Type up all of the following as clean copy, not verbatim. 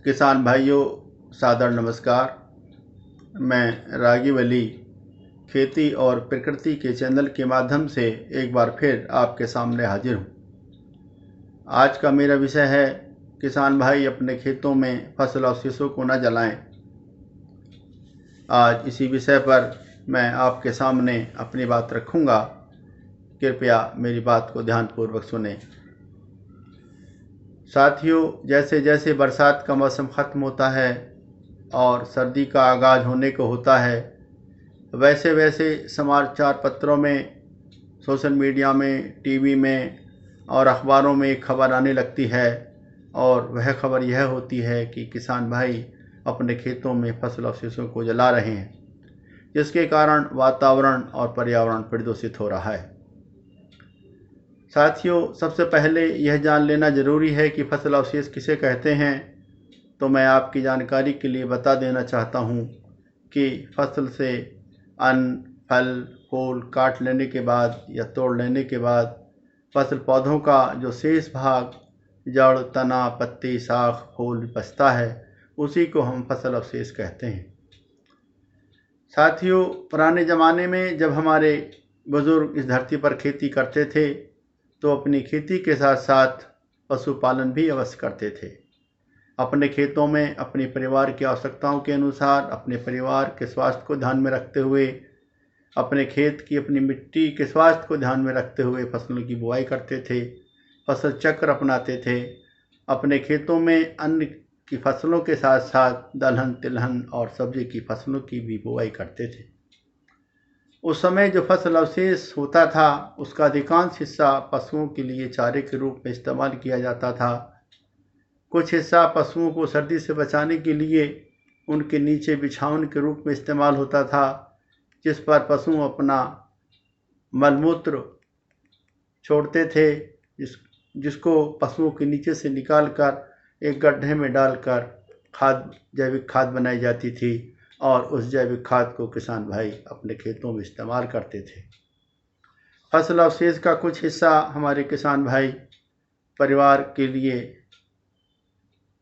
किसान भाइयों, सादर नमस्कार। मैं रागिब अली खेती और प्रकृति के चैनल के माध्यम से एक बार फिर आपके सामने हाजिर हूँ। आज का मेरा विषय है किसान भाई अपने खेतों में फसल अवशेषों को न जलाएं। आज इसी विषय पर मैं आपके सामने अपनी बात रखूँगा। कृपया मेरी बात को ध्यानपूर्वक सुनें। साथियों, जैसे जैसे बरसात का मौसम ख़त्म होता है और सर्दी का आगाज़ होने को होता है, वैसे वैसे समाचार पत्रों में, सोशल मीडिया में, टीवी में और अखबारों में एक खबर आने लगती है, और वह खबर यह होती है कि किसान भाई अपने खेतों में फसल अवशेषों को जला रहे हैं, जिसके कारण वातावरण और पर्यावरण प्रदूषित हो रहा है। साथियों, सबसे पहले यह जान लेना ज़रूरी है कि फसल अवशेष किसे कहते हैं। तो मैं आपकी जानकारी के लिए बता देना चाहता हूँ कि फसल से अन्न, फल, फूल काट लेने के बाद या तोड़ लेने के बाद फसल पौधों का जो शेष भाग, जड़, तना, पत्ती, शाख, फूल बचता है, उसी को हम फसल अवशेष कहते हैं। साथियों, पुराने ज़माने में जब हमारे बुज़ुर्ग इस धरती पर खेती करते थे तो अपनी खेती के साथ साथ पशुपालन भी अवश्य करते थे। अपने खेतों में अपने परिवार की आवश्यकताओं के अनुसार, अपने परिवार के स्वास्थ्य को ध्यान में रखते हुए, अपने खेत की, अपनी मिट्टी के स्वास्थ्य को ध्यान में रखते हुए फसलों की बुआई करते थे, फसल चक्र अपनाते थे। अपने खेतों में अन्न की फसलों के साथ साथ दलहन, तिलहन और सब्जी की फसलों की भी बुआई करते थे। उस समय जो फसल अवशेष होता था, उसका अधिकांश हिस्सा पशुओं के लिए चारे के रूप में इस्तेमाल किया जाता था। कुछ हिस्सा पशुओं को सर्दी से बचाने के लिए उनके नीचे बिछावन के रूप में इस्तेमाल होता था, जिस पर पशु अपना मलमूत्र छोड़ते थे, जिसको पशुओं के नीचे से निकालकर एक गड्ढे में डालकर जैविक खाद बनाई जाती थी, और उस जैविक खाद को किसान भाई अपने खेतों में इस्तेमाल करते थे। फसल अवशेष का कुछ हिस्सा हमारे किसान भाई परिवार के लिए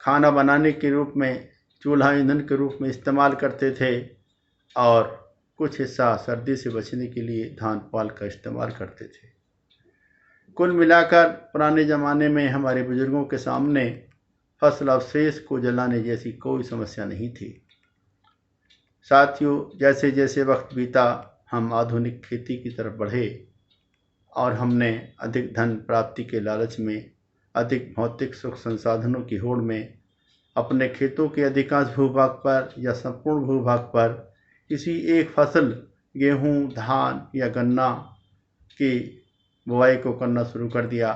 खाना बनाने के रूप में, चूल्हा ईंधन के रूप में इस्तेमाल करते थे, और कुछ हिस्सा सर्दी से बचने के लिए धान पाल का इस्तेमाल करते थे। कुल मिलाकर पुराने ज़माने में हमारे बुजुर्गों के सामने फसल अवशेष को जलाने जैसी कोई समस्या नहीं थी। साथियों, जैसे जैसे वक्त बीता, हम आधुनिक खेती की तरफ बढ़े और हमने अधिक धन प्राप्ति के लालच में, अधिक भौतिक सुख संसाधनों की होड़ में अपने खेतों के अधिकांश भूभाग पर या संपूर्ण भूभाग पर किसी एक फसल, गेहूं, धान या गन्ना की बुआई को करना शुरू कर दिया।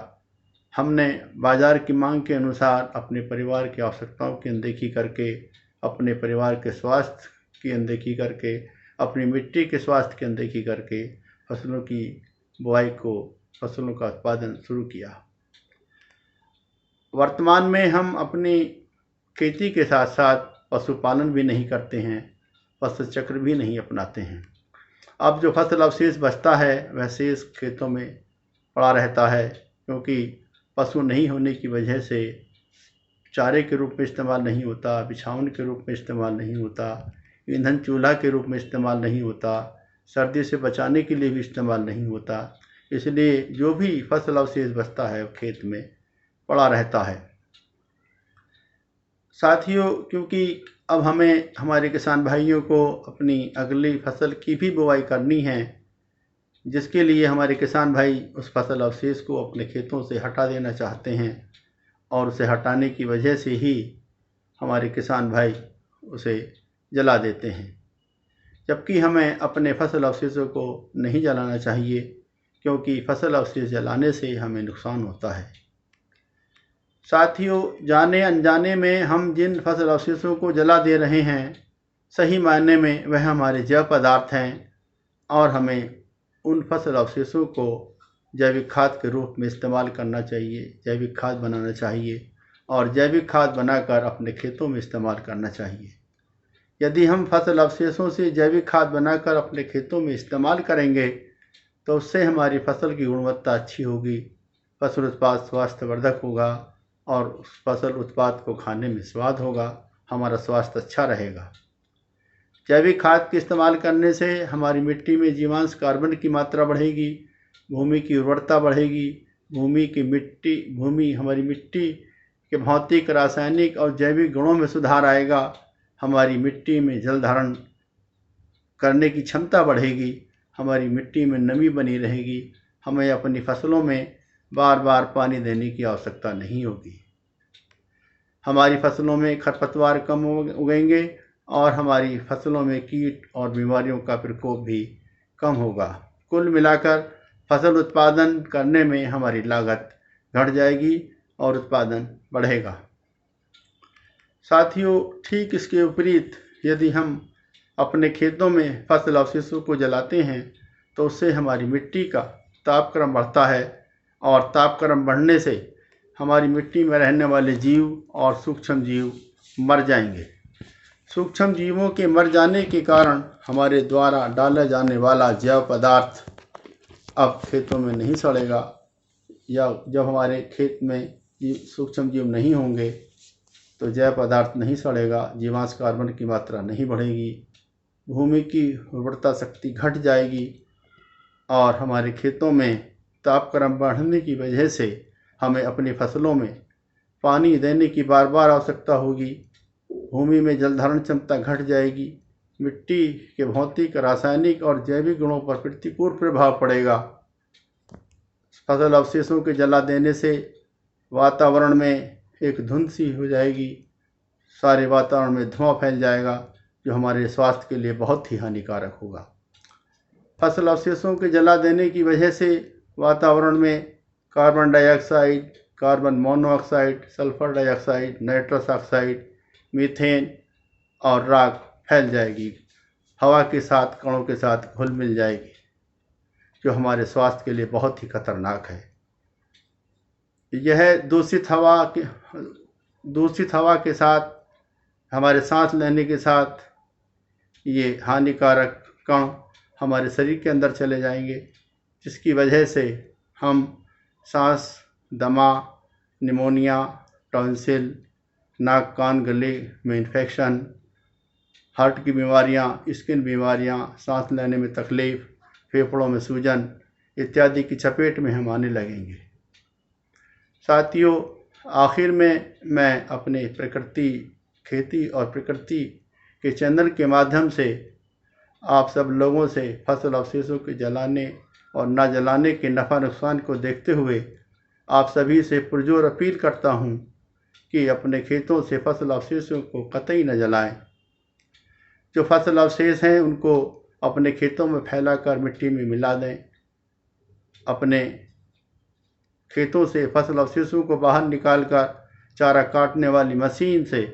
हमने बाज़ार की मांग के अनुसार अपने परिवार की आवश्यकताओं की अनदेखी करके, अपने परिवार के स्वास्थ्य की अनदेखी करके, अपनी मिट्टी के स्वास्थ्य की अनदेखी करके फसलों की बुआई को, फसलों का उत्पादन शुरू किया। वर्तमान में हम अपनी खेती के साथ साथ पशुपालन भी नहीं करते हैं, फसल चक्र भी नहीं अपनाते हैं। अब जो फसल अवशेष बचता है वह शेष खेतों में पड़ा रहता है, क्योंकि पशु नहीं होने की वजह से चारे के रूप में इस्तेमाल नहीं होता, बिछावन के रूप में इस्तेमाल नहीं होता, ईंधन चूल्हा के रूप में इस्तेमाल नहीं होता, सर्दी से बचाने के लिए भी इस्तेमाल नहीं होता। इसलिए जो भी फसल अवशेष बचता है खेत में पड़ा रहता है। साथियों, क्योंकि अब हमें, हमारे किसान भाइयों को अपनी अगली फसल की भी बुआई करनी है, जिसके लिए हमारे किसान भाई उस फसल अवशेष को अपने खेतों से हटा देना चाहते हैं, और उसे हटाने की वजह से ही हमारे किसान भाई उसे जला देते हैं। जबकि हमें अपने फसल अवशेषों को नहीं जलाना चाहिए, क्योंकि फसल अवशेष जलाने से हमें नुकसान होता है। साथियों, जाने अनजाने में हम जिन फसल अवशेषों को जला दे रहे हैं, सही मायने में वह हमारे जैव पदार्थ हैं, और हमें उन फसल अवशेषों को जैविक खाद के रूप में इस्तेमाल करना चाहिए, जैविक खाद बनाना चाहिए, और जैविक खाद बनाकर अपने खेतों में इस्तेमाल करना चाहिए। यदि हम फसल अवशेषों से जैविक खाद बनाकर अपने खेतों में इस्तेमाल करेंगे तो उससे हमारी फसल की गुणवत्ता अच्छी होगी, फसल उत्पाद स्वास्थ्यवर्धक होगा, और उस फसल उत्पाद को खाने में स्वाद होगा, हमारा स्वास्थ्य अच्छा रहेगा। जैविक खाद के इस्तेमाल करने से हमारी मिट्टी में जीवांश कार्बन की मात्रा बढ़ेगी, भूमि की उर्वरता बढ़ेगी, हमारी मिट्टी के भौतिक, रासायनिक और जैविक गुणों में सुधार आएगा, हमारी मिट्टी में जल धारण करने की क्षमता बढ़ेगी, हमारी मिट्टी में नमी बनी रहेगी, हमें अपनी फसलों में बार बार पानी देने की आवश्यकता नहीं होगी, हमारी फसलों में खरपतवार कम उगेंगे और हमारी फसलों में कीट और बीमारियों का प्रकोप भी कम होगा। कुल मिलाकर फसल उत्पादन करने में हमारी लागत घट जाएगी और उत्पादन बढ़ेगा। साथियों, ठीक इसके विपरीत यदि हम अपने खेतों में फसल अवशेषों को जलाते हैं तो उससे हमारी मिट्टी का तापक्रम बढ़ता है और तापक्रम बढ़ने से हमारी मिट्टी में रहने वाले जीव और सूक्ष्म जीव मर जाएंगे। सूक्ष्म जीवों के मर जाने के कारण हमारे द्वारा डाला जाने वाला जैव पदार्थ अब खेतों में नहीं सड़ेगा, या जब हमारे खेत में सूक्ष्म जीव नहीं होंगे तो जैव पदार्थ नहीं सड़ेगा, जीवांश कार्बन की मात्रा नहीं बढ़ेगी, भूमि की उर्वरता शक्ति घट जाएगी और हमारे खेतों में तापक्रम बढ़ने की वजह से हमें अपनी फसलों में पानी देने की बार बार आवश्यकता होगी, भूमि में जल धारण क्षमता घट जाएगी, मिट्टी के भौतिक, रासायनिक और जैविक गुणों पर प्रतिकूल प्रभाव पड़ेगा। फसल अवशेषों के जला देने से वातावरण में एक धुंध सी हो जाएगी, सारे वातावरण में धुआं फैल जाएगा जो हमारे स्वास्थ्य के लिए बहुत ही हानिकारक होगा। फसल अवशेषों के जला देने की वजह से वातावरण में carbon dioxide, carbon monoxide, sulphur dioxide, nitrous oxide, methane और राख फैल जाएगी, हवा के साथ, कणों के साथ घुल मिल जाएगी, जो हमारे स्वास्थ्य के लिए बहुत ही खतरनाक है। यह दूषित हवा के साथ, हमारे सांस लेने के साथ ये हानिकारक कण हमारे शरीर के अंदर चले जाएंगे, जिसकी वजह से हम सांस, दमा, निमोनिया, टॉन्सिल, नाक, कान, गले में इन्फेक्शन, हार्ट की बीमारियां, स्किन बीमारियां, सांस लेने में तकलीफ, फेफड़ों में सूजन इत्यादि की चपेट में हम आने लगेंगे। साथियों, आखिर में मैं अपने खेती और प्रकृति के चैनल के माध्यम से आप सब लोगों से फसल अवशेषों के जलाने और न जलाने के नफ़ा नुकसान को देखते हुए आप सभी से पुरजोर अपील करता हूं कि अपने खेतों से फसल अवशेषों को कतई न जलाएं। जो फसल अवशेष हैं उनको अपने खेतों में फैलाकर मिट्टी में मिला दें। अपने खेतों से फसल अवशेषों को बाहर निकालकर चारा काटने वाली मशीन से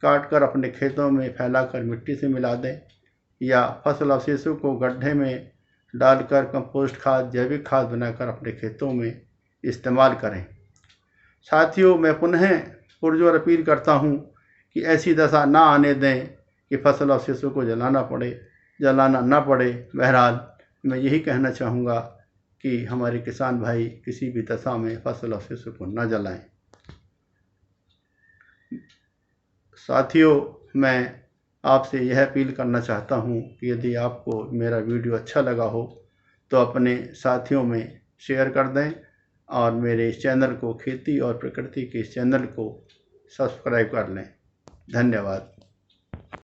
काटकर अपने खेतों में फैलाकर मिट्टी से मिला दें, या फसल अवशेषों को गड्ढे में डालकर कंपोस्ट खाद, जैविक खाद बनाकर अपने खेतों में इस्तेमाल करें। साथियों, मैं पुनः पुरजोर अपील करता हूं कि ऐसी दशा ना आने दें कि फसल अवशेषों को जलाना ना पड़े। बहरहाल मैं यही कहना चाहूँगा कि हमारे किसान भाई किसी भी दशा में फसल अवशेषों को न जलाएं। साथियों, मैं आपसे यह अपील करना चाहता हूं कि यदि आपको मेरा वीडियो अच्छा लगा हो तो अपने साथियों में शेयर कर दें और मेरे इस चैनल को, खेती और प्रकृति के इस चैनल को सब्सक्राइब कर लें। धन्यवाद।